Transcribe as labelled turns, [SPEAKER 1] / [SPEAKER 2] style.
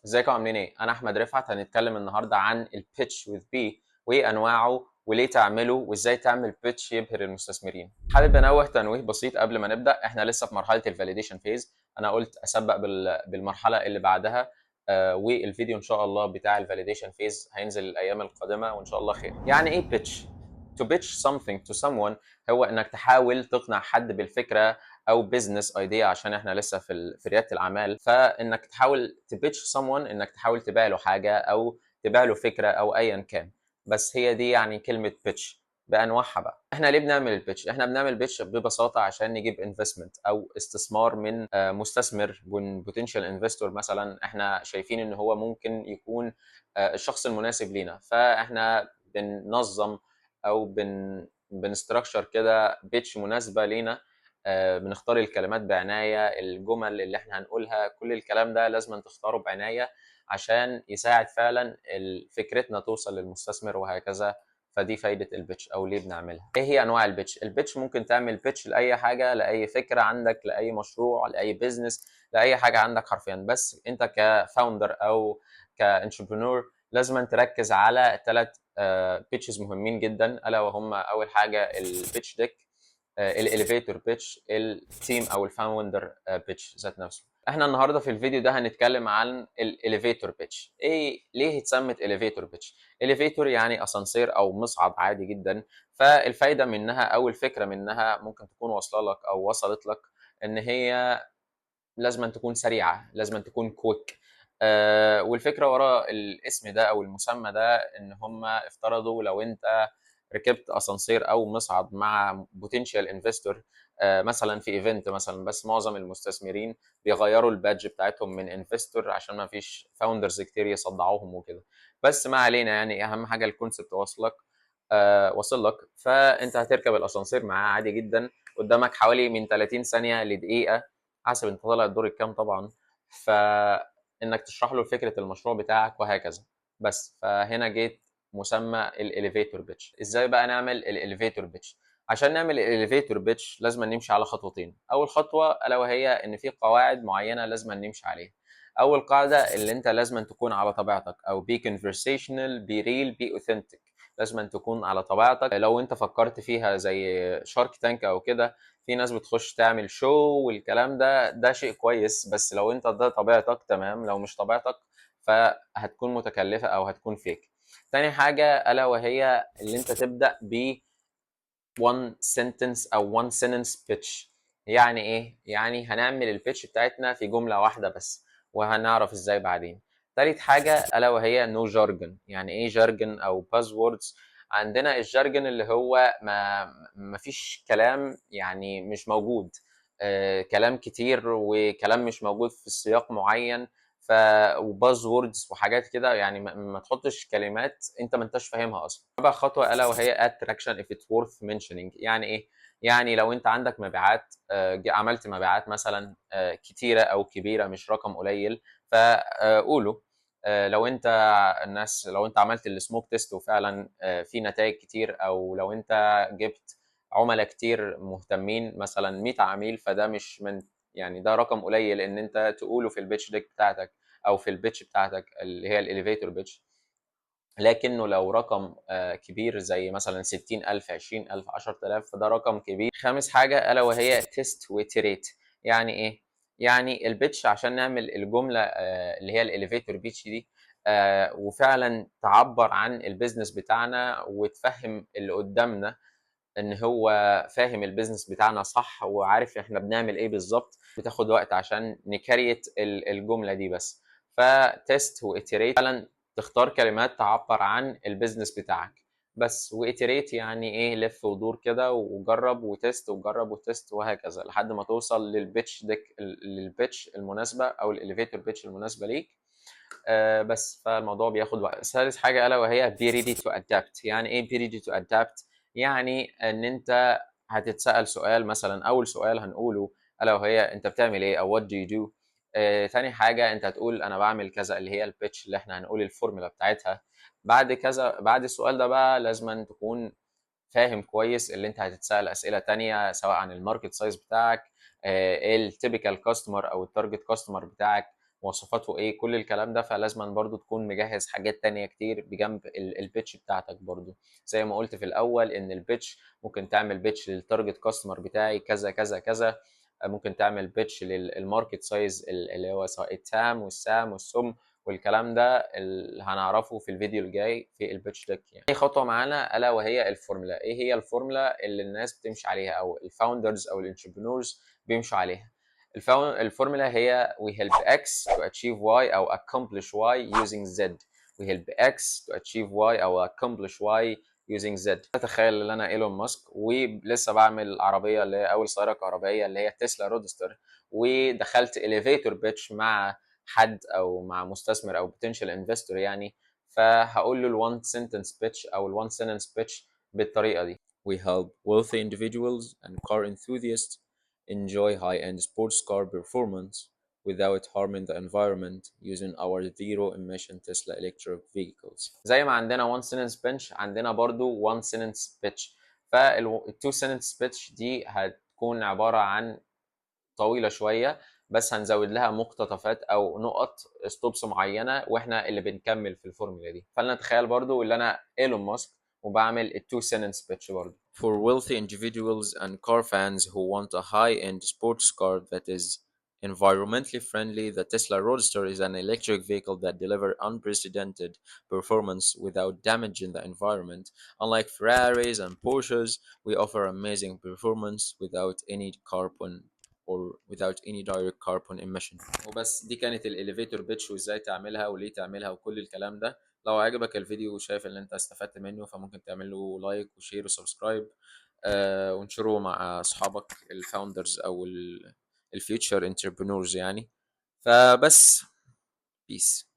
[SPEAKER 1] ازيكم عاملين ايه؟ انا احمد رفعت. هنتكلم النهارده عن البيتش وذ بي وايه انواعه وليه تعمله وازاي تعمل بيتش يبهر المستثمرين. حابب انوه تنويه بسيط قبل ما نبدا، احنا لسه في مرحله الفاليديشن فيز. انا قلت اسبق بالمرحله اللي بعدها. والفيديو ان شاء الله بتاع الفاليديشن فيز هينزل الايام القادمه وان شاء الله خير. يعني ايه بيتش؟ To pitch something to someone هو انك تحاول تقنع حد بالفكره او بزنس ايديا، عشان احنا لسه في رياده الاعمال. فانك تحاول تبيتش someone انك تحاول تبيع له حاجه او تبيع له فكره او ايا كان. بس هي دي يعني كلمه بيتش بانواعها. بقى احنا ليه بنعمل البيتش؟ احنا بنعمل بيتش ببساطه عشان نجيب انفستمنت او استثمار من مستثمر، من بوتنشال انفستور مثلا. احنا شايفين ان هو ممكن يكون الشخص المناسب لينا، فاحنا بننظم او بنستراكشر كده بيتش مناسبه لينا. بنختار الكلمات بعناية، الجمل اللي احنا هنقولها، كل الكلام ده لازم تختاره بعناية عشان يساعد فعلا فكرتنا توصل للمستثمر وهكذا. فدي فايدة البيتش او ليه بنعملها. ايه هي انواع البيتش؟ البيتش ممكن تعمل بيتش لاي حاجة، لاي فكرة عندك، لاي مشروع، لاي بيزنس، لاي حاجة عندك حرفيا. بس انت كفاوندر او كانتربرنور لازم تركز على 3 بيتشز مهمين جدا، الا وهم: اول حاجة البيتش ديك، الاليفيتور بيتش، التيم او الفاوندر بيتش ذات نفسه. احنا النهارده في الفيديو ده هنتكلم عن الاليفيتور بيتش. ايه ليه اتسمت اليفيتور بيتش؟ اليفيتور يعني اسانسير او مصعد عادي جدا. فالفايده منها او الفكره منها ممكن تكون واصله لك او وصلت لك ان هي لازم تكون سريعه، لازم تكون كويك. والفكره وراء الاسم ده او المسمى ده ان هم افترضوا لو انت ركبت اسانسير او مصعد مع بوتنشال انفستور مثلا في ايفنت مثلا، بس معظم المستثمرين بيغيروا البادج بتاعتهم من انفستور عشان ما فيش فاوندرز كتير يصدعوهم وكده. بس ما علينا، يعني اهم حاجه الكونسبت واصلك. وصل لك. فانت هتركب الاسانسير معاه عادي جدا، قدامك حوالي من 30 ثانيه لدقيقه حسب انت طالع الدور الكام طبعا، فانك تشرح له فكره المشروع بتاعك وهكذا. بس فهنا جيت مسمى الاليفيتور بيتش. ازاي بقى نعمل الاليفيتور بيتش؟ عشان نعمل الاليفيتور بيتش لازم نمشي على خطوتين. اول خطوه الا وهي ان في قواعد معينه لازم نمشي عليها. اول قاعده اللي انت لازم تكون على طبيعتك، او be conversational be real be authentic. لازم تكون على طبيعتك. لو انت فكرت فيها زي شارك تانك او كده، في ناس بتخش تعمل شو والكلام ده شيء كويس، بس لو انت ده طبيعتك تمام، لو مش طبيعتك فهتكون متكلفة او هتكون فيك. تاني حاجة الا وهي اللي انت تبدأ ب one sentence او one sentence pitch. يعني ايه؟ يعني هنعمل البيتش بتاعتنا في جملة واحدة بس، وهنعرف ازاي بعدين. تالت حاجة الا وهي no jargon. يعني ايه jargon او buzzwords؟ عندنا الجارجن اللي هو ما فيش كلام، يعني مش موجود. كلام كتير وكلام مش موجود في سياق معين. ف وباز ووردز وحاجات كده، يعني ما تحطش كلمات انت ما انتش فاهمها اصلا. رابع خطوه الا وهي attraction if it's worth mentioning. يعني ايه؟ يعني لو انت عندك مبيعات، عملت مبيعات مثلا كتيره او كبيره، مش رقم قليل، فقوله. لو انت لو انت عملت السموك تيست وفعلا في نتائج كتير، او لو انت جبت عملاء كتير مهتمين مثلا 100 عميل، فده مش من، يعني ده رقم قليل ان انت تقوله في البيتش ديك بتاعتك او في البيتش بتاعتك اللي هي الاليفيتور بيتش. لكنه لو رقم كبير زي مثلا 60,000 20,000 10,000 فده رقم كبير. خامس حاجة ألا وهي تيست وتريت. يعني إيه؟ يعني البيتش عشان نعمل الجملة اللي هي الإليفيتور بيتش دي، وفعلا تعبر عن البيزنس بتاعنا وتفهم اللي قدامنا ان هو فاهم البيزنس بتاعنا صح وعارف احنا بنعمل ايه بالظبط، بتاخد وقت عشان نكريت الجمله دي بس. فتست واتريت، فعلا تختار كلمات تعبر عن البيزنس بتاعك بس. واتريت يعني ايه؟ لف ودور كده وجرب وتست وجرب وتست وهكذا لحد ما توصل للبيتش ديك، للبيتش المناسبه او الاليفيتور بيتش المناسبه ليك. بس فالموضوع بياخد وقت. ثالث حاجه الا وهي be ready to adapt. يعني ايه be ready to adapt؟ يعني ان انت هتتسأل سؤال مثلا. اول سؤال هنقوله الا وهي انت بتعمل ايه او what do you do. تاني حاجة انت هتقول انا بعمل كذا، اللي هي البيتش اللي احنا هنقول الفورمولا بتاعتها. بعد كذا، بعد السؤال ده بقى لازم تكون فاهم كويس اللي انت هتتسأل اسئلة تانية، سواء عن الماركت سايز بتاعك، ايه التيبيكال كاستمر او التارجت كاستمر بتاعك، مواصفاته ايه، كل الكلام ده. فلازما برضو تكون مجهز حاجات تانية كتير بجنب البيتش بتاعتك برضو. زي ما قلت في الاول ان البيتش ممكن تعمل بيتش للتارجت كاستمر بتاعي كذا كذا كذا، ممكن تعمل بيتش للماركت سايز اللي هو سواء التام والسام والسم والكلام ده اللي هنعرفه في الفيديو الجاي في البيتش ديك. يعني اي خطوه معانا الا وهي الفورمولا. ايه هي الفورمولا اللي الناس بتمشي عليها او الفاوندرز او الانتربرينورز بيمشوا عليها؟ الفورمولا هي we help X to achieve Y أو accomplish Y using Z. we help X to achieve Y أو accomplish Y using Z. تخيل ان انا ايلون ماسك ولسه بعمل عربيه اللي هي اول سياره كهربائيه اللي هي تسلا رودستر، ودخلت اليفيتور بيتش مع حد او مع مستثمر او potential investor يعني، فهقول له الوان سنتنس بيتش او الوان سنتنس بيتش بالطريقه دي: We help wealthy individuals and car enthusiasts enjoy high-end sports car performance without harming the environment using our zero-emission Tesla electric vehicles. زي ما عندنا one sentence pitch عندنا برضو one sentence pitch. فال two sentence pitch دي هتكون عبارة عن طويلة شوية، بس هنزود لها مقتطفات او نقط ستوبس معينة واحنا اللي بنكمل في الفورمولا دي. فلنتخيل برضو اللي انا ايلون ماسك وبعمل التو sentence pitch برضو: For wealthy individuals and car fans who want a high-end sports car that is environmentally friendly, the Tesla Roadster is an electric vehicle that delivers unprecedented performance without damaging the environment. Unlike Ferraris and Porsches, we offer amazing performance without any carbon or without any direct carbon emission. وبس دي كانت الاليفيتور بيتش وازاي تعملها وليه تعملها وكل الكلام ده. لو عجبك الفيديو وشايف ان انت استفدت منه فممكن تعمل له لايك وشير وسبسكرايب، وانشره مع اصحابك الفاوندرز او الفيوتشر انتربرينورز يعني. فبس بيس.